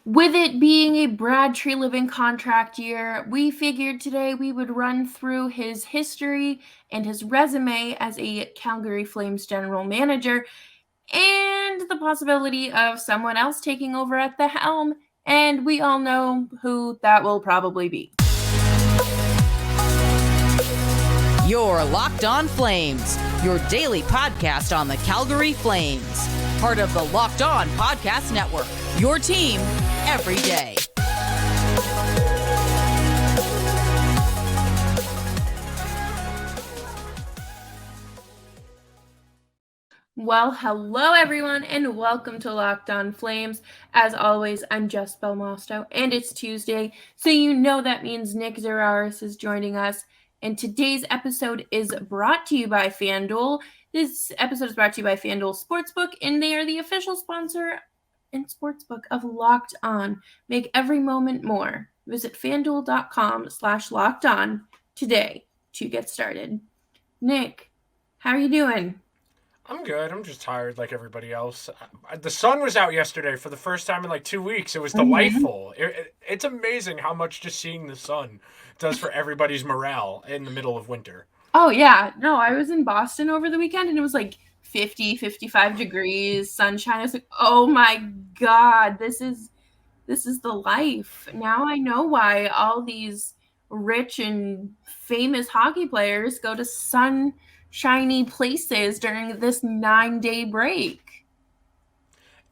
With it being a Brad Treliving contract year, we figured today we would run through his history and his resume as a Calgary Flames general manager and the possibility of someone else taking over at the helm. And we all know who that will probably be. You're Locked On Flames, your daily podcast on the Calgary Flames. Part of the Locked On Podcast Network, your team every day. Well, hello everyone, and welcome to Locked On Flames. As always, I'm Jess Belmosto, and it's Tuesday, so you know that means Nick Zararis is joining us. And today's episode is brought to you by FanDuel. This episode is brought to you by FanDuel Sportsbook, and they are the official sponsor and sportsbook of Locked On. Make every moment more. Visit FanDuel.com/LockedOn today to get started. Nick, how are you doing? I'm good. I'm just tired like everybody else. The sun was out yesterday for the first time in like 2 weeks. It was delightful. It's amazing how much just seeing the sun does for everybody's morale in the middle of winter. Oh, yeah. No, I was in Boston over the weekend and it was like 50, 55 degrees, sunshine. I was like, oh my God, this is the life. Now I know why all these rich and famous hockey players go to sunshiny places during this 9-day break.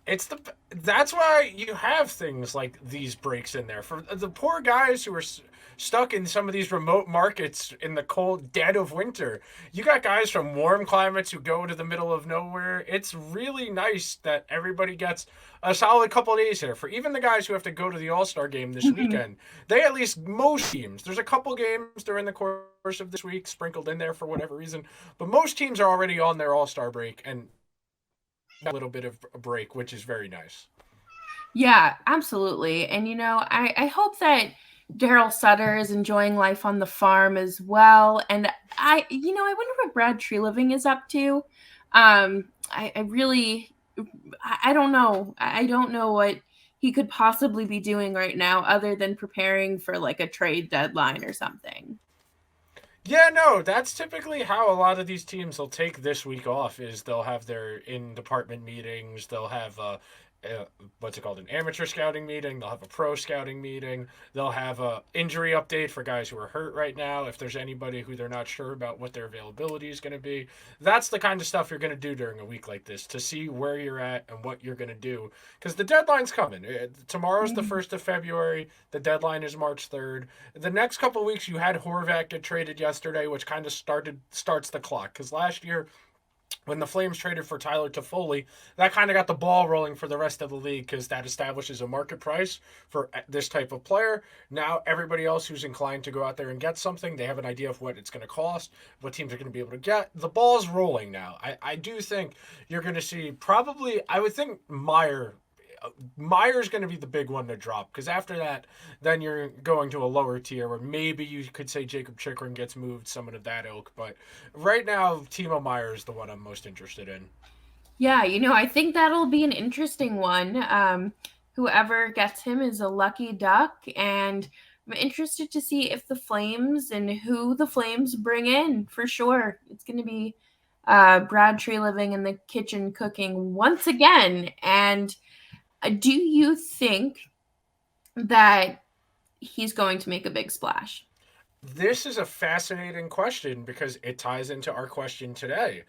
That's why you have things like these breaks in there for the poor guys who are stuck in some of these remote markets in the cold dead of winter. You got guys from warm climates who go to the middle of nowhere. It's really nice that everybody gets a solid couple of days here. For even the guys who have to go to the All-Star game this weekend, they at least most teams. There's a couple games during the course of this week sprinkled in there for whatever reason, but most teams are already on their All-Star break and a little bit of a break, which is very nice. Yeah, absolutely. And, I hope that Daryl Sutter is enjoying life on the farm as well. And I wonder what Brad Treliving is up to. I really, I don't know. I don't know what he could possibly be doing right now other than preparing for like a trade deadline or something. Yeah, no, that's typically how a lot of these teams will take this week off. Is they'll have their in-department meetings. They'll have what's it called, an amateur scouting meeting. They'll have a pro scouting meeting. They'll have a injury update for guys who are hurt right now. If there's anybody who they're not sure about what their availability is going to be, that's the kind of stuff you're going to do during a week like this to see where you're at and what you're going to do. Because the deadline's coming. Tomorrow's the 1st of February. The deadline is March 3rd. The next couple of weeks, you had Horvat get traded yesterday, which kind of starts the clock. Because last year, when the Flames traded for Tyler Toffoli, that kind of got the ball rolling for the rest of the league because that establishes a market price for this type of player. Now, everybody else who's inclined to go out there and get something, they have an idea of what it's going to cost, what teams are going to be able to get. The ball's rolling now. I do think you're going to see probably, I would think Meyer's going to be the big one to drop because after that, then you're going to a lower tier where maybe you could say Jacob Chikrin gets moved, someone of that ilk. But right now, Timo Meier is the one I'm most interested in. Yeah, I think that'll be an interesting one. Whoever gets him is a lucky duck, and I'm interested to see if the Flames and who the Flames bring in for sure. It's going to be Brad Treliving in the kitchen cooking once again. And do you think that he's going to make a big splash? This is a fascinating question because it ties into our question today.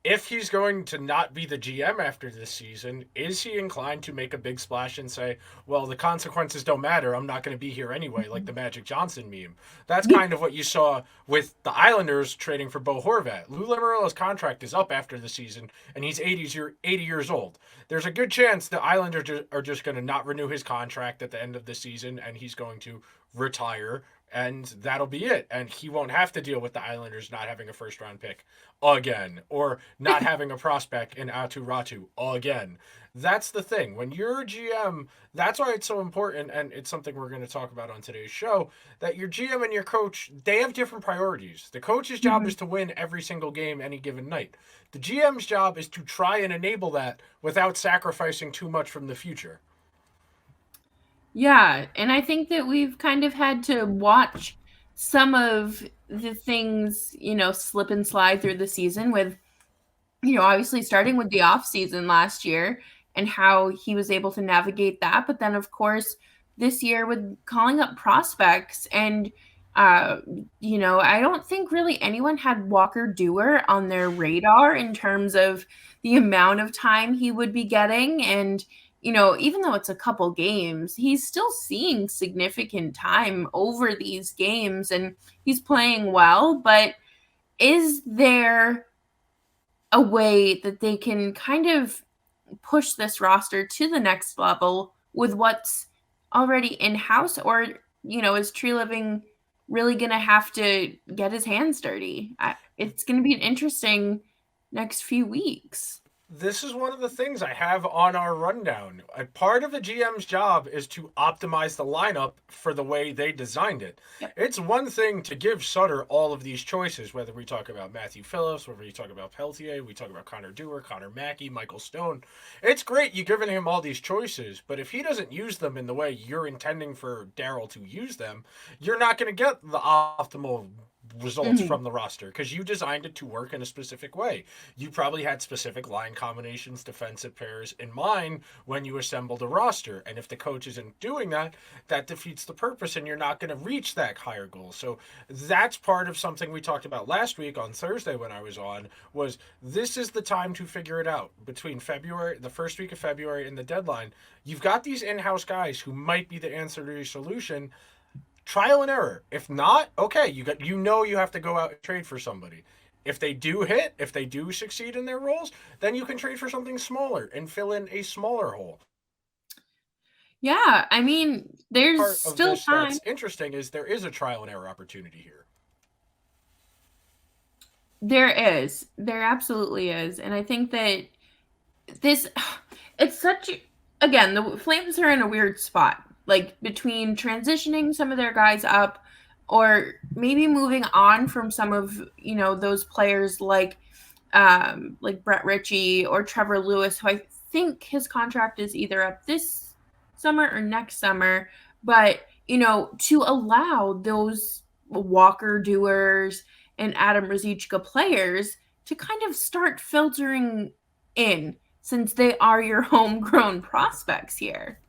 If he's going to not be the GM after this season, is he inclined to make a big splash and say, well, the consequences don't matter. I'm not going to be here anyway, like the Magic Johnson meme. That's kind of what you saw with the Islanders trading for Bo Horvat. Lou Lamoriello's contract is up after the season, and he's 80 years old. There's a good chance the Islanders are just going to not renew his contract at the end of the season, and he's going to retire, and that'll be it. And he won't have to deal with the Islanders not having a first-round pick again, or not having a prospect in Atu Ratu again. That's the thing. When you're a GM, that's why it's so important, and it's something we're going to talk about on today's show, that your GM and your coach, they have different priorities. The coach's job is to win every single game any given night. The GM's job is to try and enable that without sacrificing too much from the future. Yeah, and I think that we've kind of had to watch some of the things, slip and slide through the season with, obviously starting with the off season last year and how he was able to navigate that. But then, of course, this year with calling up prospects and, uh, I don't think really anyone had Walker Dewar on their radar in terms of the amount of time he would be getting. And, even though it's a couple games, he's still seeing significant time over these games and he's playing well. But is there a way that they can kind of push this roster to the next level with what's already in house? Or, is Treliving really going to have to get his hands dirty? It's going to be an interesting next few weeks. This is one of the things I have on our rundown. A part of the GM's job is to optimize the lineup for the way they designed it. Yep. It's one thing to give Sutter all of these choices, whether we talk about Matthew Phillips, whether we talk about Peltier, we talk about Connor Dewar, Connor Mackey, Michael Stone. It's great you've given him all these choices, but if he doesn't use them in the way you're intending for Daryl to use them, you're not going to get the optimal results Mhm. from the roster because you designed it to work in a specific way. You probably had specific line combinations, defensive pairs in mind when you assembled a roster. And if the coach isn't doing that, that defeats the purpose and you're not going to reach that higher goal. So that's part of something we talked about last week on Thursday when I was on was this is the time to figure it out between February, the first week of February and the deadline. You've got these in-house guys who might be the answer to your solution. Trial and error. If not, okay, you have to go out and trade for somebody. If they do hit, if they do succeed in their roles, then you can trade for something smaller and fill in a smaller hole. Yeah, I mean, there's Part of still this time. that's interesting is there is a trial and error opportunity here. There is. There absolutely is. And I think that this it's such again, the Flames are in a weird spot, like between transitioning some of their guys up or maybe moving on from some of, those players like Brett Ritchie or Trevor Lewis, who I think his contract is either up this summer or next summer. But, to allow those Walker Doers and Adam Ruzicka players to kind of start filtering in since they are your homegrown prospects here.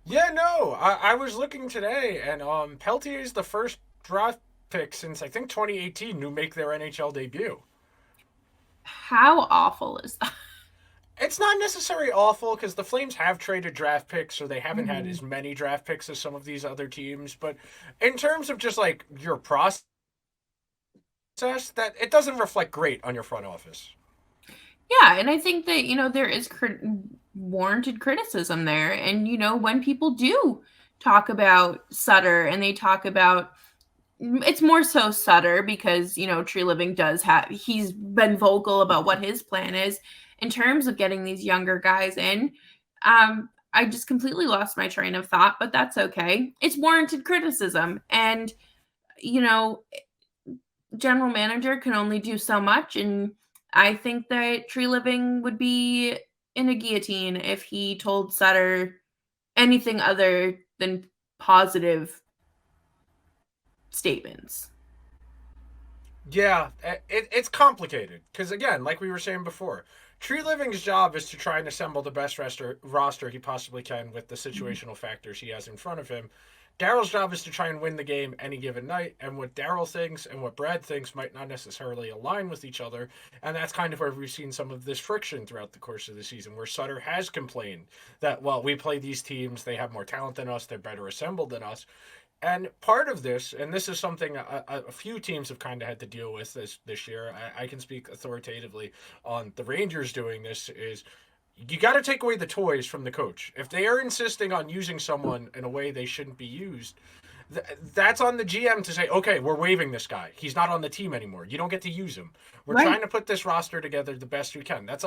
Yeah, no, I was looking today, and Peltier is the first draft pick since I think 2018 who make their NHL debut. How awful is that? It's not necessarily awful because the Flames have traded draft picks, so they haven't had Mhm. as many draft picks as some of these other teams. But in terms of just like your process, that it doesn't reflect great on your front office. Yeah, and I think that, there is warranted criticism there. And, when people do talk about Sutter and they talk about it's more so Sutter because, Treliving does have he's been vocal about what his plan is in terms of getting these younger guys in. I just completely lost my train of thought, but that's okay. It's warranted criticism. And, you know, general manager can only do so much. And I think that Treliving would be in a guillotine if he told Sutter anything other than positive statements. Yeah, it's complicated because again, like we were saying before, Treliving's job is to try and assemble the best roster he possibly can with the Mhm. situational factors he has in front of him. Daryl's job is to try and win the game any given night, and what Daryl thinks and what Brad thinks might not necessarily align with each other, and that's kind of where we've seen some of this friction throughout the course of the season, where Sutter has complained that, well, we play these teams, they have more talent than us, they're better assembled than us, and part of this, and this is something a few teams have kind of had to deal with this year. I can speak authoritatively on the Rangers doing this. Is you got to take away the toys from the coach. If they are insisting on using someone in a way they shouldn't be used, that's on the GM to say, okay, we're waiving this guy. He's not on the team anymore. You don't get to use him. We're Right. trying to put this roster together the best we can. That's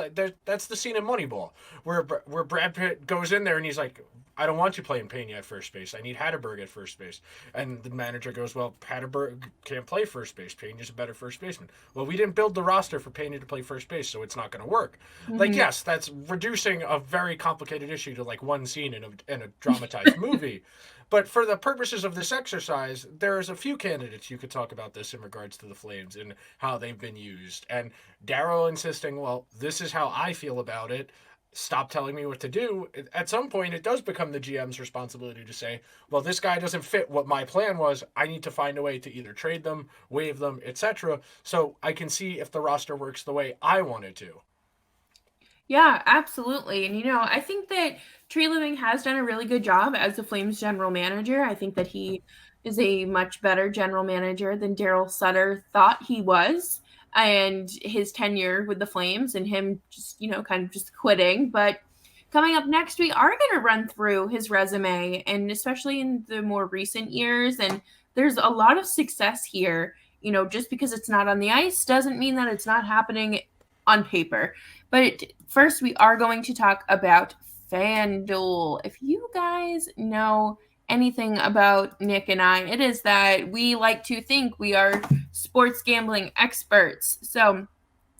the scene in Moneyball where Brad Pitt goes in there and he's like, I don't want you playing Pena at first base. I need Hatterberg at first base. And the manager goes, well, Hatterberg can't play first base. Pena's a better first baseman. Well, we didn't build the roster for Pena to play first base, so it's not going to work. Like, Mm-hmm. yes, that's reducing a very complicated issue to like one scene in a dramatized movie. But for the purposes of this exercise, there's a few candidates you could talk about this in regards to the Flames and how they've been used. And Daryl insisting, well, this is how I feel about it. Stop telling me what to do. At some point, it does become the GM's responsibility to say, well, this guy doesn't fit what my plan was. I need to find a way to either trade them, waive them, etc. So I can see if the roster works the way I want it to. Yeah, absolutely. And I think that Treliving has done a really good job as the Flames general manager. I think that he is a much better general manager than Daryl Sutter thought he was. And his tenure with the Flames and him just, kind of just quitting. But coming up next, we are going to run through his resume, and especially in the more recent years. And there's a lot of success here. Just because it's not on the ice doesn't mean that it's not happening on paper. But first, we are going to talk about FanDuel. If you guys know anything about Nick and I, it is that we like to think we are sports gambling experts. So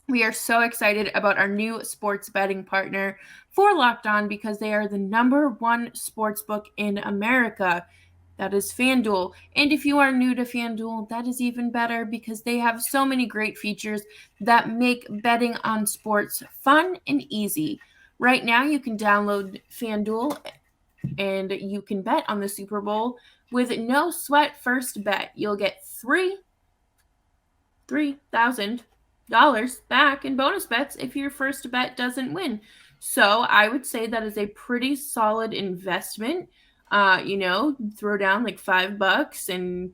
we are so excited about our new sports betting partner for Locked On because they are the #1 sports book in America. That is FanDuel. And if you are new to FanDuel, that is even better because they have so many great features that make betting on sports fun and easy. Right now, you can download FanDuel and you can bet on the Super Bowl with no sweat first bet. You'll get $3,000 back in bonus bets if your first bet doesn't win. So I would say that is a pretty solid investment. Throw down like $5 and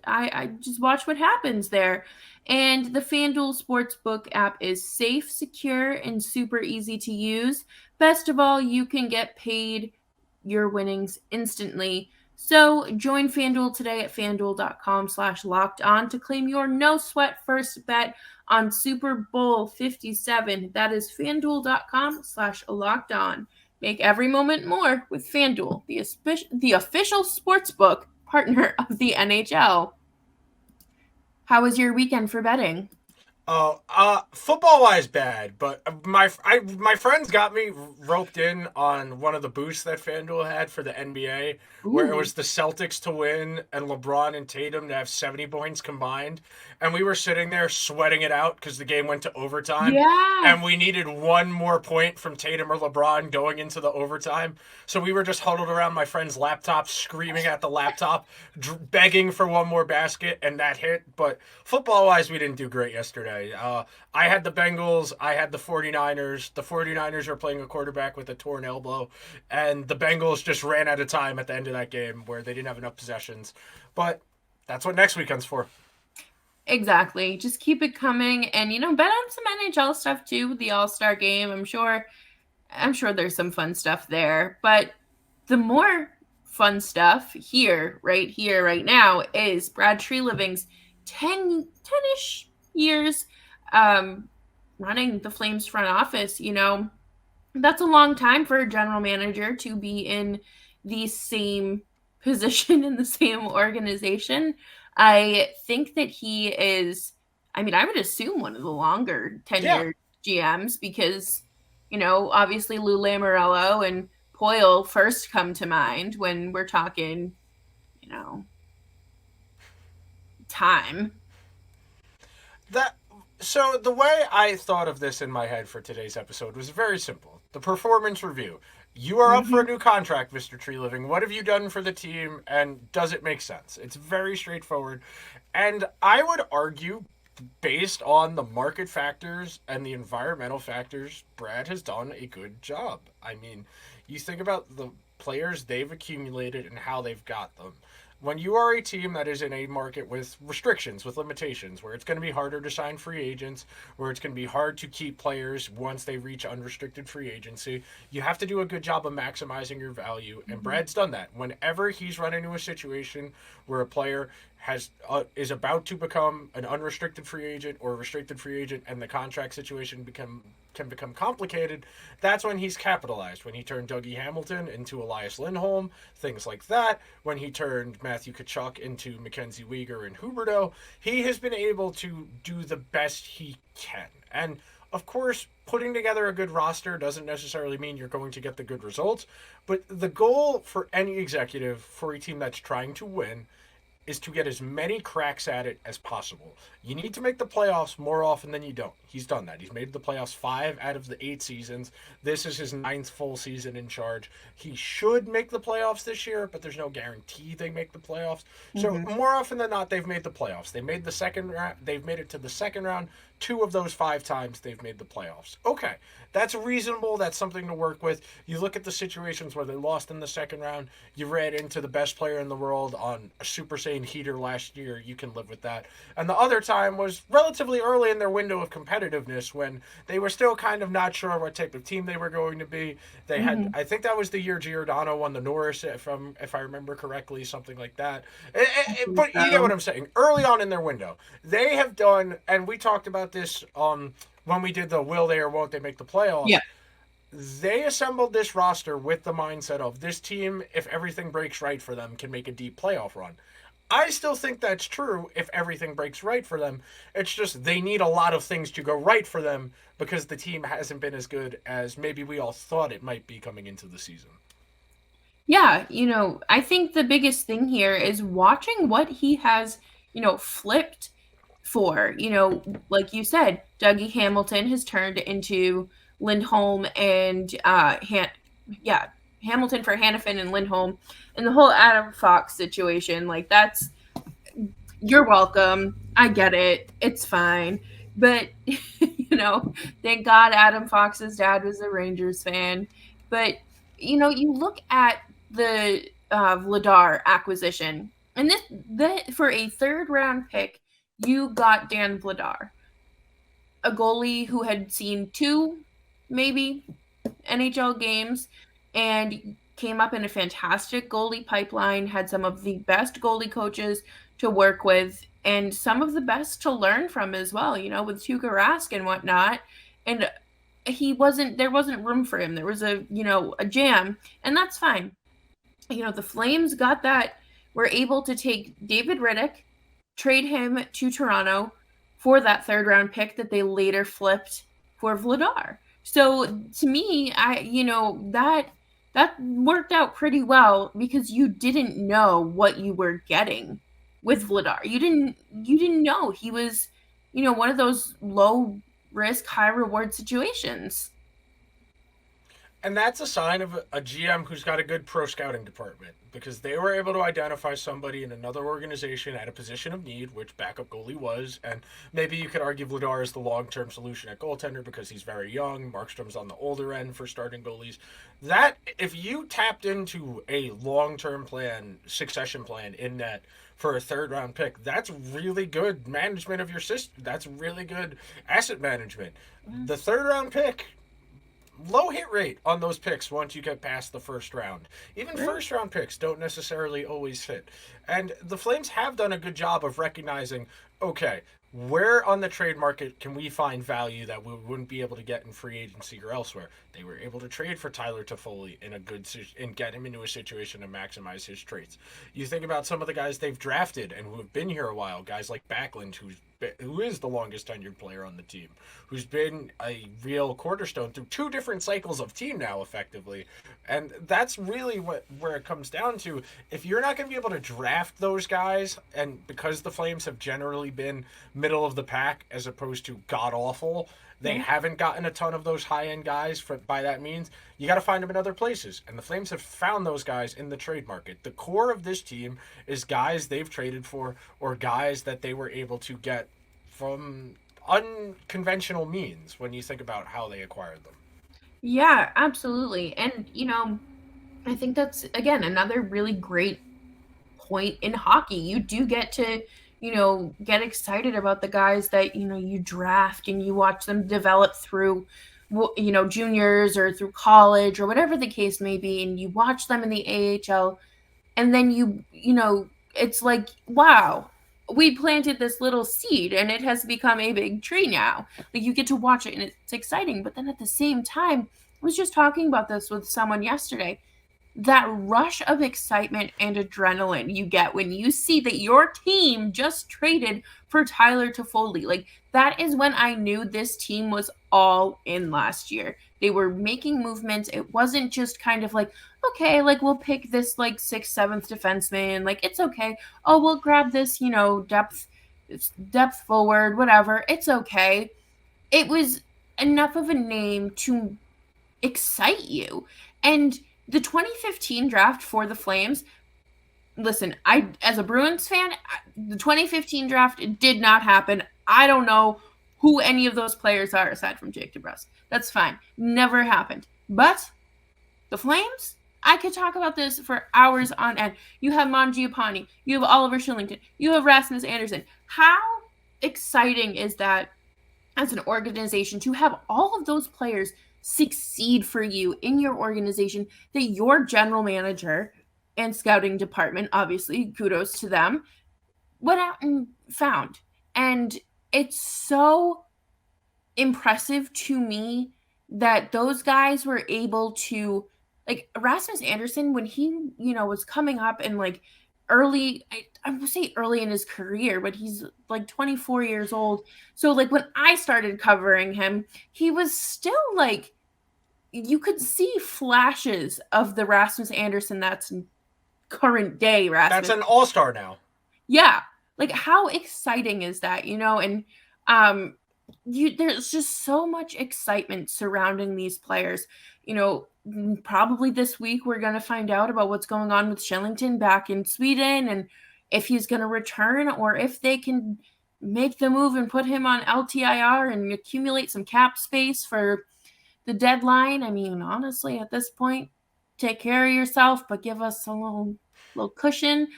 I just watch what happens there. And the FanDuel Sportsbook app is safe, secure, and super easy to use. Best of all, you can get paid your winnings instantly. So join FanDuel today at fanduel.com/locked on to claim your no sweat first bet on Super Bowl 57. That is fanduel.com/locked on. Make every moment more with FanDuel, the official sportsbook partner of the NHL. How was your weekend for betting? Oh, football wise bad, but my friends got me roped in on one of the boosts that FanDuel had for the NBA, where it Ooh. was the Celtics to win and LeBron and Tatum to have 70 points combined, and we were sitting there sweating it out because the game went to overtime, Yeah. and we needed one more point from Tatum or LeBron going into the overtime, so we were just huddled around my friend's laptop, screaming at the laptop, begging for one more basket, and that hit. But football wise, we didn't do great yesterday. I had the Bengals. I had the 49ers. The 49ers were playing a quarterback with a torn elbow, and the Bengals just ran out of time at the end of that game where they didn't have enough possessions. But that's what next weekend's for. Exactly. Just keep it coming and bet on some NHL stuff too, the All-Star game. I'm sure there's some fun stuff there, but the more fun stuff right now is Brad Treliving's 10-ish years running the Flames front office. That's a long time for a general manager to be in the same position in the same organization. I think that he is, I would assume one of the longer Yeah, tenured GMs because, obviously Lou Lamoriello and Poyle first come to mind when we're talking, you know, time. that. So the way I thought of this in my head for today's episode was very simple. The performance review. You are up for a new contract, Mr. Treliving. What have you done for the team, and does it make sense? It's very straightforward. And I would argue, based on the market factors and the environmental factors, Brad has done a good job. I mean, you think about the players they've accumulated and how they've got them. When you are a team that is in a market with restrictions, with limitations, where it's going to be harder to sign free agents, where it's going to be hard to keep players once they reach unrestricted free agency, you have to do a good job of maximizing your value. And Brad's done that. Whenever he's run into a situation where a player is about to become an unrestricted free agent or a restricted free agent, and the contract situation can become complicated, that's when he's capitalized. When he turned Dougie Hamilton into Elias Lindholm, things like that. When he turned Matthew Tkachuk into Mackenzie Weegar and Huberdeau, he has been able to do the best he can. And of course, putting together a good roster doesn't necessarily mean you're going to get the good results, but the goal for any executive for a team that's trying to win is to get as many cracks at it as possible. You need to make the playoffs more often than you don't. He's done that. He's made the playoffs 5 out of the 8 seasons. This is his 9th full season in charge. He should make the playoffs this year, but there's no guarantee they make the playoffs. So more often than not, they've made the playoffs. They made the second round. They've made it to the second round. 2 of those 5 times they've made the playoffs. Okay, that's reasonable. That's something to work with. You look at the situations where they lost in the second round. You ran into the best player in the world on a Super Saiyan heater last year. You can live with that. And the other time was relatively early in their window of competitiveness when they were still kind of not sure what type of team they were going to be. They had, I think that was the year Giordano won the Norris, if I remember correctly, something like that. But you get what I'm saying. Early on in their window, they have done, and we talked about this when we did the will they or won't they make the playoffs. Yeah. They assembled this roster with the mindset of this team, if everything breaks right for them, can make a deep playoff run. I still think that's true if everything breaks right for them. It's just they need a lot of things to go right for them because the team hasn't been as good as maybe we all thought it might be coming into the season. Yeah, I think the biggest thing here is watching what he has, flipped for. Like you said, Dougie Hamilton has turned into Lindholm and Hamilton for Hannafin and Lindholm, and the whole Adam Fox situation. Like that's, you're welcome. I get it. It's fine. But thank God Adam Fox's dad was a Rangers fan. But you look at the Vladar acquisition, and this for a 3rd round pick, you got Dan Vladar, a goalie who had seen 2, maybe, NHL games, and came up in a fantastic goalie pipeline, had some of the best goalie coaches to work with, and some of the best to learn from as well, with Tuukka Rask and whatnot. And there wasn't room for him. There was a jam, and that's fine. The Flames got that, were able to take David Riddick, trade him to Toronto for that 3rd round pick that they later flipped for Vladar. So to me, that worked out pretty well because you didn't know what you were getting with Vladar. You didn't know he was, one of those low risk, high reward situations. And that's a sign of a GM who's got a good pro scouting department because they were able to identify somebody in another organization at a position of need, which backup goalie was. And maybe you could argue Vladar is the long-term solution at goaltender because he's very young. Markstrom's on the older end for starting goalies. That, if you tapped into a long-term plan, succession plan in net for a 3rd round pick, that's really good management of your system. That's really good asset management. The 3rd round pick, low hit rate on those picks once you get past the 1st round. Even 1st round picks don't necessarily always hit. And the Flames have done a good job of recognizing, okay, where on the trade market can we find value that we wouldn't be able to get in free agency or elsewhere? They were able to trade for Tyler Toffoli and get him into a situation to maximize his traits. You think about some of the guys they've drafted and who have been here a while, guys like Backlund, who is the longest tenured player on the team, who's been a real cornerstone through 2 different cycles of team now, effectively. And that's really where it comes down to. If you're not going to be able to draft those guys, and because the Flames have generally been middle of the pack as opposed to god-awful, they haven't gotten a ton of those high-end guys by that means. You got to find them in other places. And the Flames have found those guys in the trade market. The core of this team is guys they've traded for or guys that they were able to get from unconventional means when you think about how they acquired them. Yeah, absolutely. And, I think that's, again, another really great point in hockey. You do get to get excited about the guys that, you draft and you watch them develop through, juniors or through college or whatever the case may be. And you watch them in the AHL, and then it's like, wow, we planted this little seed and it has become a big tree now. Like, you get to watch it and it's exciting. But then at the same time, I was just talking about this with someone yesterday. That rush of excitement and adrenaline you get when you see that your team just traded for Tyler Toffoli. Like, that is when I knew this team was all in last year. They were making movements. It wasn't just kind of like, okay, like, we'll pick this like sixth, seventh defenseman. Like, it's okay. Oh, we'll grab this, depth forward, whatever. It's okay. It was enough of a name to excite you. And the 2015 draft for the Flames, listen, I, as a Bruins fan, the 2015 draft, it did not happen. I don't know who any of those players are aside from Jake DeBrusk. That's fine. Never happened. But the Flames, I could talk about this for hours on end. You have Mangiapane. You have Oliver Shillington. You have Rasmus Anderson. How exciting is that as an organization to have all of those players succeed for you in your organization, that your general manager and scouting department, obviously, kudos to them, went out and found. And it's so impressive to me that those guys were able to, like, Rasmus Anderson, when he, was coming up and like early, I would say early in his career, but he's like 24 years old. So like when I started covering him, he was still like, you could see flashes of the Rasmus Anderson that's current day Rasmus. That's an all-star now. Yeah. Like, how exciting is that, And there's just so much excitement surrounding these players. Probably this week we're going to find out about what's going on with Shillington back in Sweden, and if he's going to return or if they can make the move and put him on LTIR and accumulate some cap space for the deadline. I mean, honestly, at this point, take care of yourself, but give us a little cushion.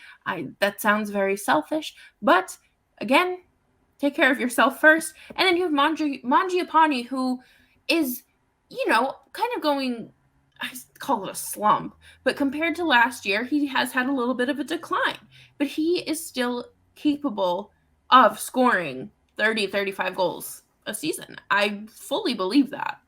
That sounds very selfish, but again, take care of yourself first. And then you have Mangiapane, who is, kind of going, I call it a slump, but compared to last year, he has had a little bit of a decline, but he is still capable of scoring 30, 35 goals a season. I fully believe that.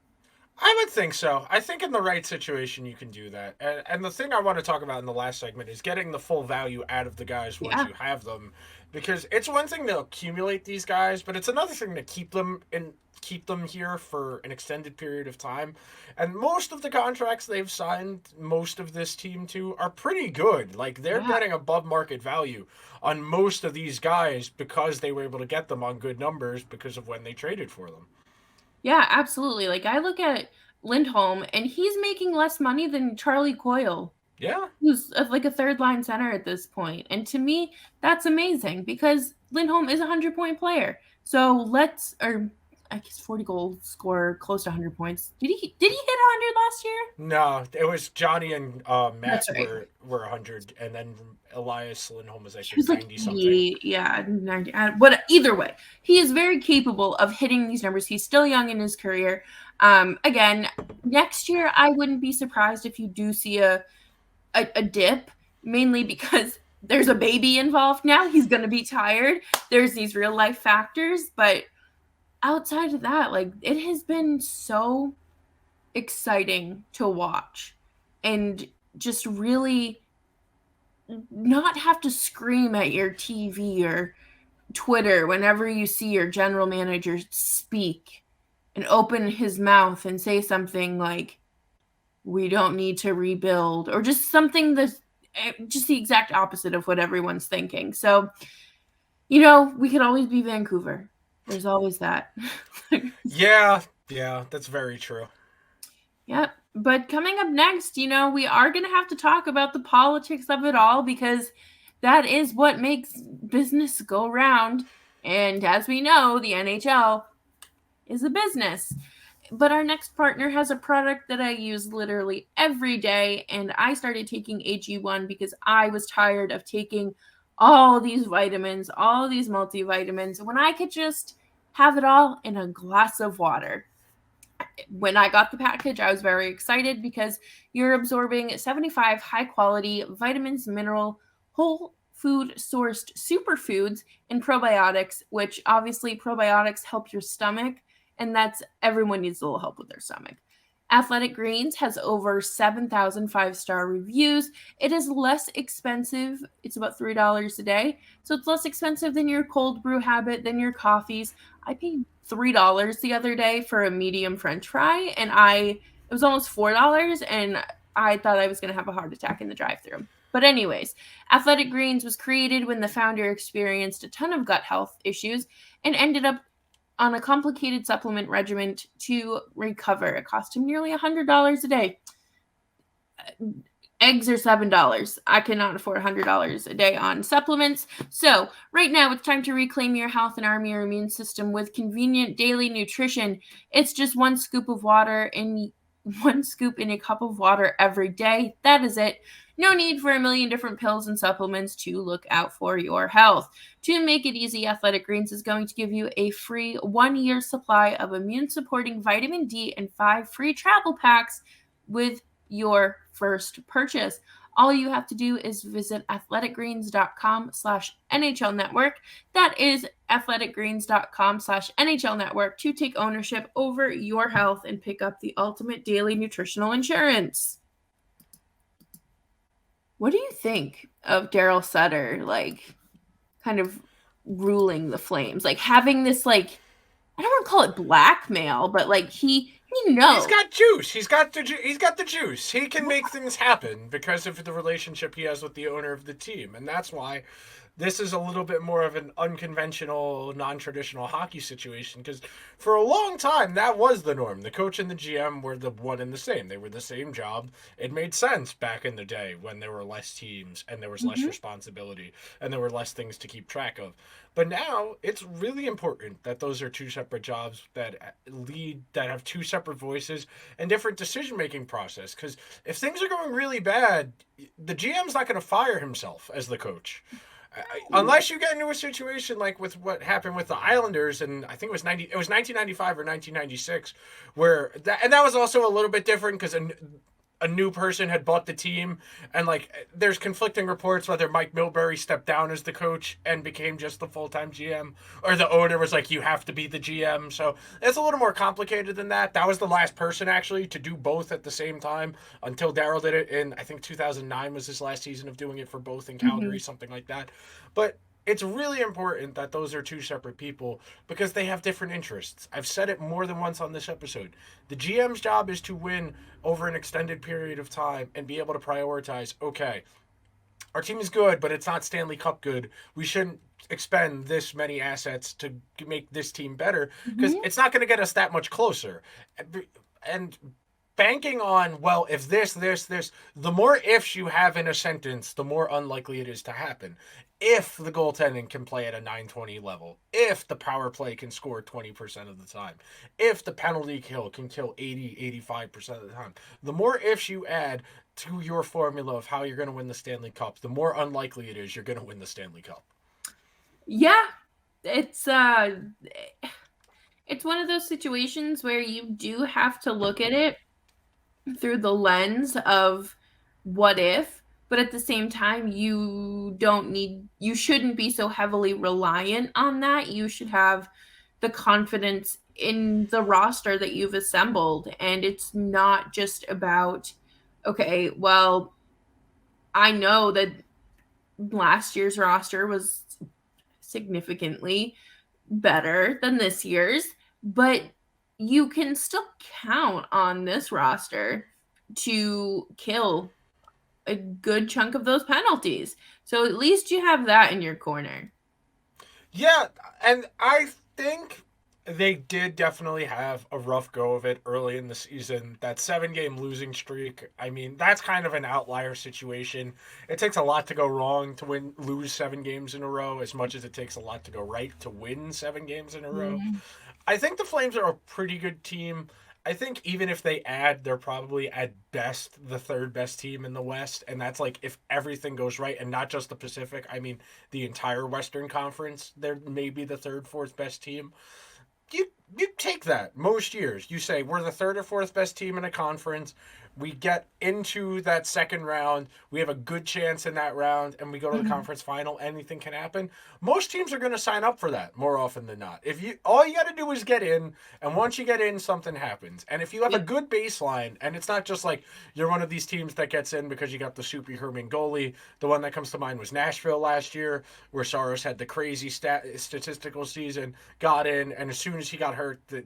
I would think so. I think in the right situation you can do that. And the thing I want to talk about in the last segment is getting the full value out of the guys once you have them. Because it's one thing to accumulate these guys, but it's another thing to keep them here for an extended period of time. And most of the contracts they've signed most of this team to are pretty good. Like, they're getting above market value on most of these guys because they were able to get them on good numbers because of when they traded for them. Yeah, absolutely. Like, I look at Lindholm, and he's making less money than Charlie Coyle. Yeah. Who's like a third-line center at this point. And to me, that's amazing because Lindholm is a 100-point player. So I guess 40-goal scorer, close to 100 points. Did he hit 100 last year? No, it was Johnny and Matt were 100, and then Elias Lindholm was, I think, 90-something. Yeah, 90. Either way, he is very capable of hitting these numbers. He's still young in his career. Again, next year, I wouldn't be surprised if you do see a dip, mainly because there's a baby involved now. He's going to be tired. There's these real-life factors, but outside of that, like, it has been so exciting to watch and just really not have to scream at your TV or Twitter whenever you see your general manager speak and open his mouth and say something like, we don't need to rebuild, or just something that's just the exact opposite of what everyone's thinking. So, we could always be Vancouver. There's always that. Yeah, that's very true. Yep. But coming up next, we are going to have to talk about the politics of it all, because that is what makes business go round. And as we know, the NHL is a business. But our next partner has a product that I use literally every day, and I started taking AG1 because I was tired of taking all these vitamins, all these multivitamins, when I could just have it all in a glass of water. When I got the package, I was very excited because you're absorbing 75 high-quality vitamins, whole food-sourced superfoods and probiotics, which obviously probiotics help your stomach, and that's everyone needs a little help with their stomach. Athletic Greens has over 7,000 five-star reviews. It is less expensive. It's about $3 a day. So it's less expensive than your cold brew habit, than your coffees. I paid $3 the other day for a medium French fry, and it was almost $4, and I thought I was going to have a heart attack in the drive-thru. But anyways, Athletic Greens was created when the founder experienced a ton of gut health issues and ended up on a complicated supplement regimen to recover. It cost him nearly $100 a day. Eggs are $7. I cannot afford $100 a day on supplements. So right now it's time to reclaim your health and arm your immune system with convenient daily nutrition. It's just one scoop in a cup of water every day. That is it. No need for a million different pills and supplements to look out for your health. To make it easy, Athletic Greens is going to give you a free 1-year supply of immune-supporting vitamin D and 5 free travel packs with your first purchase. All you have to do is visit athleticgreens.com/NHL Network. That is athleticgreens.com/NHL Network to take ownership over your health and pick up the ultimate daily nutritional insurance. What do you think of Daryl Sutter, kind of ruling the Flames? Having this, I don't want to call it blackmail, but, he knows. He's got juice. He's got the juice. He can make things happen because of the relationship he has with the owner of the team. And that's why this is a little bit more of an unconventional, non-traditional hockey situation, because for a long time that was the norm. The coach and the GM were the one and the same. They were the same job. It made sense back in the day when there were less teams and there was less responsibility and there were less things to keep track of. But now it's really important that those are two separate jobs that have two separate voices and different decision-making process. Because if things are going really bad, the GM's not going to fire himself as the coach. Unless you get into a situation like with what happened with the Islanders, and I think it was 1995 or 1996, where that was also a little bit different because a new person had bought the team, and there's conflicting reports whether Mike Milbury stepped down as the coach and became just the full-time GM, or the owner was like, you have to be the GM. So it's a little more complicated than that. That was the last person actually to do both at the same time until Daryl did it in, I think 2009 was his last season of doing it for both in Calgary, something like that. But it's really important that those are two separate people because they have different interests. I've said it more than once on this episode. The GM's job is to win over an extended period of time and be able to prioritize, okay, our team is good, but it's not Stanley Cup good. We shouldn't expend this many assets to make this team better because it's not going to get us that much closer. And banking on, well, if this, the more ifs you have in a sentence, the more unlikely it is to happen. If the goaltending can play at a .920 level, if the power play can score 20% of the time, if the penalty kill can kill 85% of the time, the more ifs you add to your formula of how you're going to win the Stanley Cup, the more unlikely it is you're going to win the Stanley Cup. Yeah, it's one of those situations where you do have to look at it through the lens of what if, but at the same time, you shouldn't be so heavily reliant on that. You should have the confidence in the roster that you've assembled. And it's not just about, okay, well, I know that last year's roster was significantly better than this year's, but you can still count on this roster to kill a good chunk of those penalties. So at least you have that in your corner. Yeah, and I think they did definitely have a rough go of it early in the season. That 7-game losing streak, I mean, that's kind of an outlier situation. It takes a lot to go wrong to lose 7 games in a row, as much as it takes a lot to go right to win 7 games in a row. I think the Flames are a pretty good team. I think even if they add, they're probably at best the third best team in the West. And that's if everything goes right and not just the Pacific. I mean, the entire Western Conference, they're maybe the third, fourth best team. you take that most years. You say we're the third or fourth best team in a conference. We get into that second round. We have a good chance in that round, and we go to the Mhm. conference final. Anything can happen. Most teams are going to sign up for that more often than not. If you all you got to do is get in, and once you get in, something happens. And if you have a Yep. good baseline, and it's not just like you're one of these teams that gets in because you got the superhuman goalie. The one that comes to mind was Nashville last year, where Saros had the crazy statistical season, got in, and as soon as he got hurt, the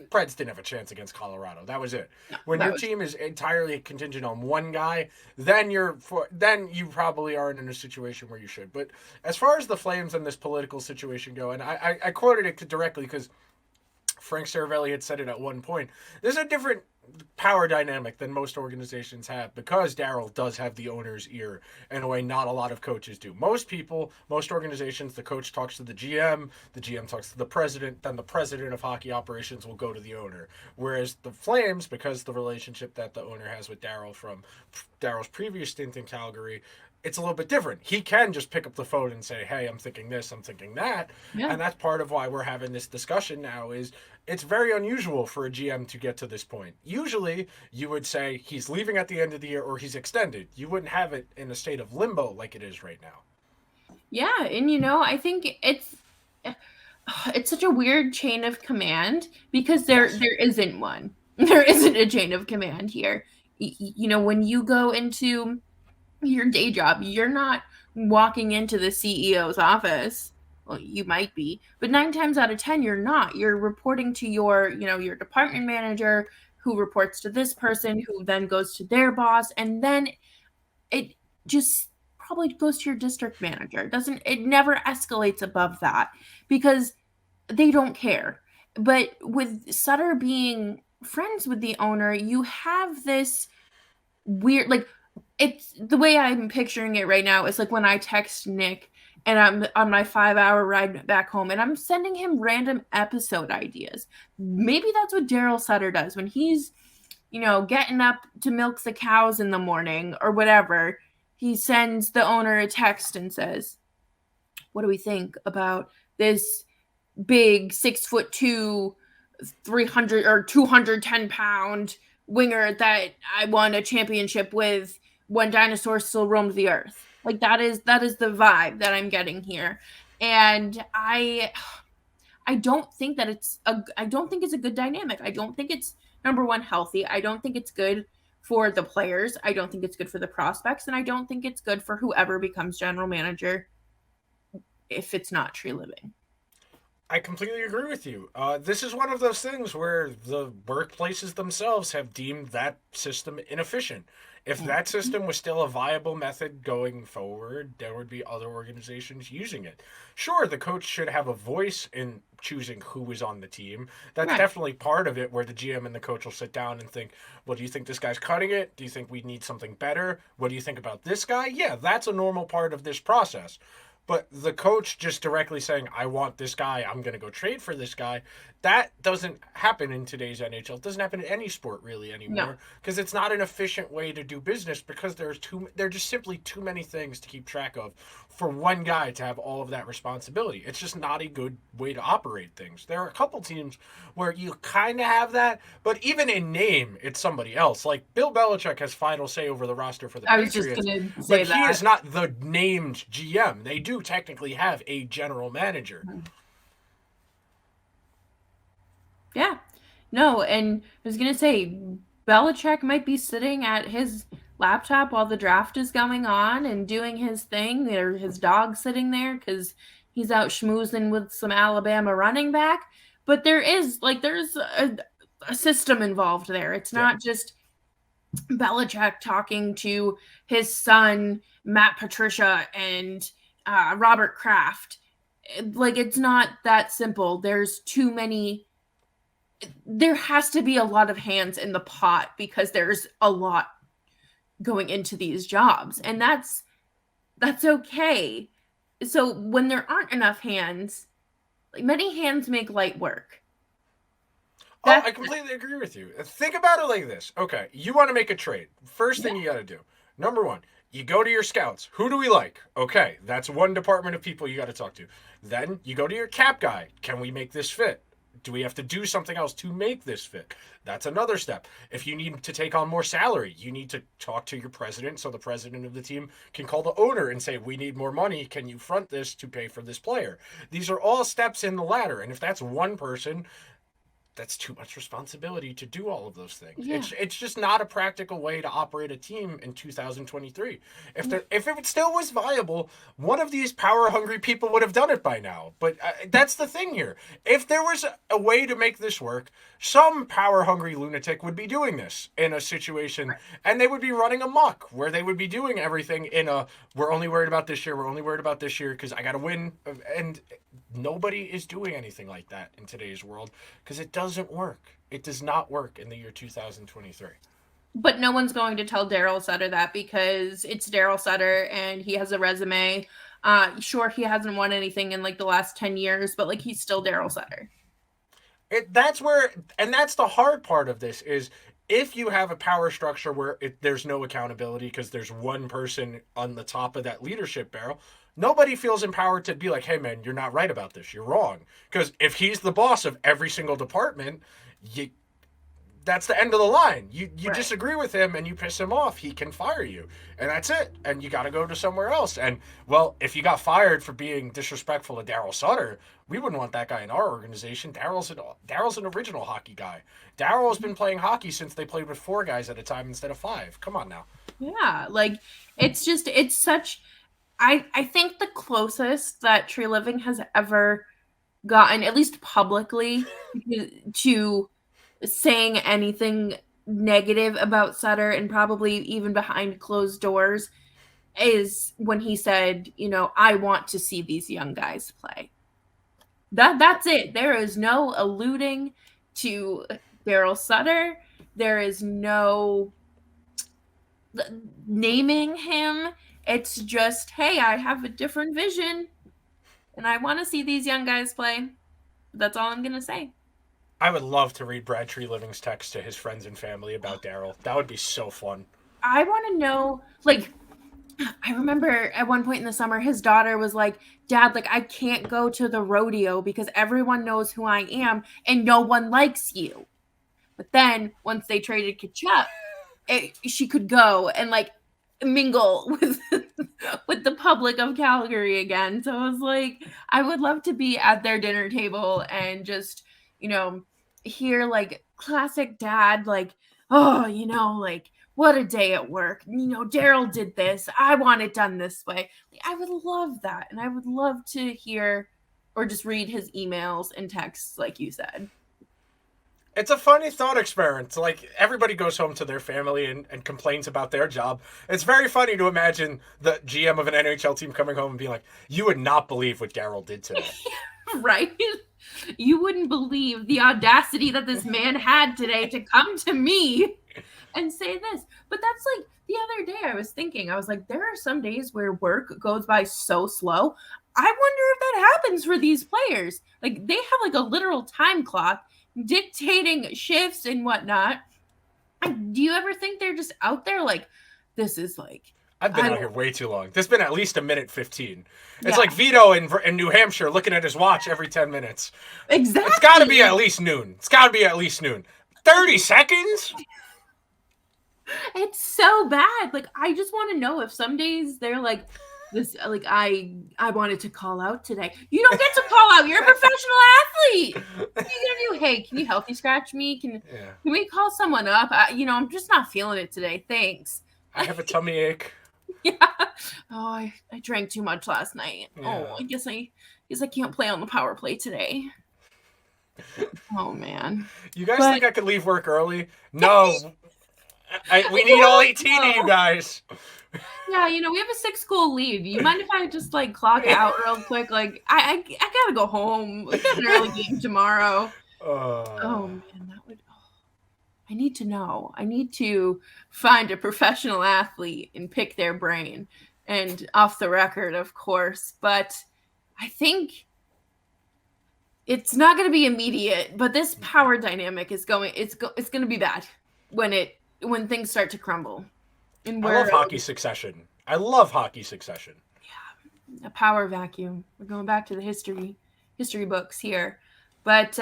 Preds didn't have a chance against Colorado. That was it. No, When that your was team is entirely contingent on one guy, then you probably aren't in a situation where you should. But as far as the Flames and this political situation go, and I quoted it directly because Frank Saravelli had said it at one point. There's a different power dynamic than most organizations have because Daryl does have the owner's ear in a way not a lot of coaches do. Most people, most organizations, the coach talks to the GM talks to the president, then the president of hockey operations will go to the owner. Whereas the Flames, because the relationship that the owner has with Daryl from Daryl's previous stint in Calgary, it's a little bit different. He can just pick up the phone and say, "Hey, I'm thinking this, I'm thinking that," yeah. and that's part of why we're having this discussion now. Is it's very unusual for a GM to get to this point. Usually, you would say he's leaving at the end of the year or he's extended. You wouldn't have it in a state of limbo like it is right now. Yeah, and I think it's such a weird chain of command because Yes. there isn't one. There isn't a chain of command here. When you go into your day job, you're not walking into the CEO's office. Well, you might be, but 9 times out of 10, you're not. You're reporting to your department manager who reports to this person who then goes to their boss. And then it just probably goes to your district manager. It never escalates above that because they don't care. But with Sutter being friends with the owner, you have this weird, like, it's the way I'm picturing it right now is like when I text Nick and I'm on my 5 hour ride back home and I'm sending him random episode ideas. Maybe that's what Daryl Sutter does when he's, getting up to milk the cows in the morning or whatever. He sends the owner a text and says, "What do we think about this big 6'2", 300 or 210 pound winger that I won a championship with when dinosaurs still roamed the earth." Like that is the vibe that I'm getting here. And I don't think that I don't think it's a good dynamic. I don't think it's number one healthy. I don't think it's good for the players. I don't think it's good for the prospects, and I don't think it's good for whoever becomes general manager if it's not Treliving. I completely agree with you. This is one of those things where the workplaces themselves have deemed that system inefficient. If that system was still a viable method going forward, there would be other organizations using it. Sure, the coach should have a voice in choosing who is on the team. That's Right. definitely part of it where the GM and the coach will sit down and think, well, do you think this guy's cutting it? Do you think we need something better? What do you think about this guy? Yeah, that's a normal part of this process. But the coach just directly saying, I want this guy, I'm going to go trade for this guy, that doesn't happen in today's NHL. It doesn't happen in any sport really No. anymore because it's not an efficient way to do business because there are just simply too many things to keep track of for one guy to have all of that responsibility. It's just not a good way to operate things. There are a couple teams where you kind of have that, but even in name, it's somebody else. Like Bill Belichick has final say over the roster for the I was just Patriots, going to say but he that. is not the named GM. They do technically have a general manager. Yeah. No, and I was going to say Belichick might be sitting at his laptop while the draft is going on and doing his thing, or his dog sitting there because he's out schmoozing with some Alabama running back. But there's a system involved there. It's Yeah. not just Belichick talking to his son, Matt Patricia, and Robert Kraft. Like, it's not that simple. There has to be a lot of hands in the pot because there's a lot going into these jobs, and that's okay. So when there aren't enough hands, like, many hands make light work. Oh, That's I completely agree with you. Think about it like this. Okay, you want to make a trade. First thing you got to do, number one, you go to your scouts. Who do we like? Okay, that's one department of people you got to talk to. Then you go to your cap guy. Can we make this fit? Do we have to do something else to make this fit? That's another step. If you need to take on more salary, you need to talk to your president so the president of the team can call the owner and say, we need more money. Can you front this to pay for this player? These are all steps in the ladder. And if that's one person, that's too much responsibility to do all of those things. Yeah. It's just not a practical way to operate a team in 2023. If it still was viable, one of these power hungry people would have done it by now. But that's the thing here. If there was a way to make this work, some power hungry lunatic would be doing this in a situation, and they would be running amok where they would be doing everything in a, we're only worried about this year, we're only worried about this year because I got to win. And nobody is doing anything like that in today's world because it doesn't work. It does not work in the year 2023. But no one's going to tell Daryl Sutter that because it's Daryl Sutter and he has a resume. Sure, he hasn't won anything in like the last 10 years, but like he's still Daryl Sutter. That's where, and that's the hard part of this is if you have a power structure where there's no accountability because there's one person on the top of that leadership barrel, nobody feels empowered to be like, hey, man, you're not right about this. You're wrong. Because if he's the boss of every single department, that's the end of the line. You right. Disagree with him and you piss him off, he can fire you. And that's it. And you got to go to somewhere else. And, well, if you got fired for being disrespectful to Daryl Sutter, we wouldn't want that guy in our organization. Daryl's an original hockey guy. Daryl has been playing hockey since they played with 4 guys at a time instead of 5. Come on now. Yeah, like, it's such... I think the closest that Treliving has ever gotten, at least publicly, to saying anything negative about Sutter and probably even behind closed doors is when he said, I want to see these young guys play. That's it. There is no alluding to Daryl Sutter. There is no naming him. It's just, hey, I have a different vision and I want to see these young guys play. That's all I'm going to say. I would love to read Brad Treliving's text to his friends and family about Daryl. That would be so fun. I want to know, like, I remember at one point in the summer, his daughter was like, Dad, like, I can't go to the rodeo because everyone knows who I am and no one likes you. But then once they traded Kachuk, she could go and, like, mingle with the public of Calgary again. So I was like, I would love to be at their dinner table and just, hear like classic dad, like, oh, like, what a day at work. Daryl did this. I want it done this way. Like, I would love that. And I would love to hear or just read his emails and texts, like you said. It's a funny thought experiment. Like, everybody goes home to their family and complains about their job. It's very funny to imagine the GM of an NHL team coming home and being like, you would not believe what Daryl did today. Right? You wouldn't believe the audacity that this man had today to come to me and say this. But that's like, the other day I was thinking, I was like, there are some days where work goes by so slow. I wonder if that happens for these players. Like, they have like a literal time clock dictating shifts and whatnot. Do you ever think they're just out there like, this is like... I've been out here way too long. There's been at least a minute 15. It's like Vito in New Hampshire looking at his watch every 10 minutes. Exactly. It's got to be at least noon. 30 seconds? It's so bad. Like, I just want to know if some days they're like, this, like, I wanted to call out today. You don't get to call out. You're a professional athlete. What are you gonna do? Hey, can you healthy scratch me? Can we call someone up? I'm just not feeling it today. Thanks. I have a tummy ache. Yeah. Oh, I drank too much last night. Yeah. Oh, I guess I can't play on the power play today. Oh man. You guys think I could leave work early? No. We need all 18 of you guys. Yeah, we have a 6-school lead. You mind if I just like clock out real quick? Like, I gotta go home. We got an early game tomorrow. Oh man, that would. I need to know. I need to find a professional athlete and pick their brain, and off the record, of course. But I think it's not going to be immediate. But this power dynamic is going. It's going to be bad when things start to crumble. And I love hockey succession. Yeah, a power vacuum. We're going back to the history books here. But,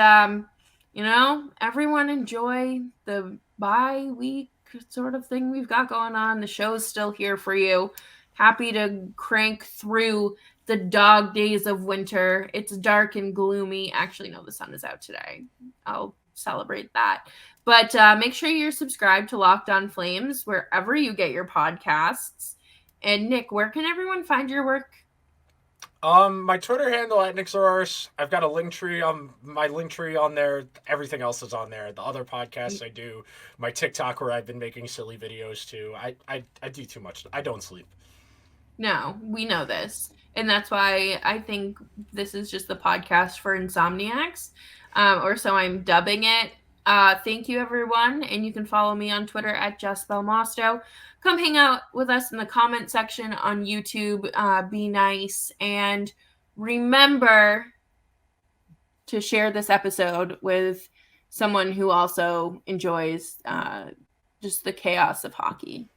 everyone enjoy the bye week sort of thing we've got going on. The show's still here for you. Happy to crank through the dog days of winter. It's dark and gloomy. Actually, no, the sun is out today. I'll celebrate that. But make sure you're subscribed to Locked On Flames wherever you get your podcasts. And Nick, where can everyone find your work? My Twitter handle at Nixaurus. I've got a link tree on my link tree on there. Everything else is on there. The other podcasts I do, my TikTok where I've been making silly videos too. I do too much. I don't sleep. No, we know this. And that's why I think this is just the podcast for insomniacs, or so I'm dubbing it. Thank you, everyone. And you can follow me on Twitter at Jess Belmosto. Come hang out with us in the comment section on YouTube. Be nice. And remember to share this episode with someone who also enjoys just the chaos of hockey.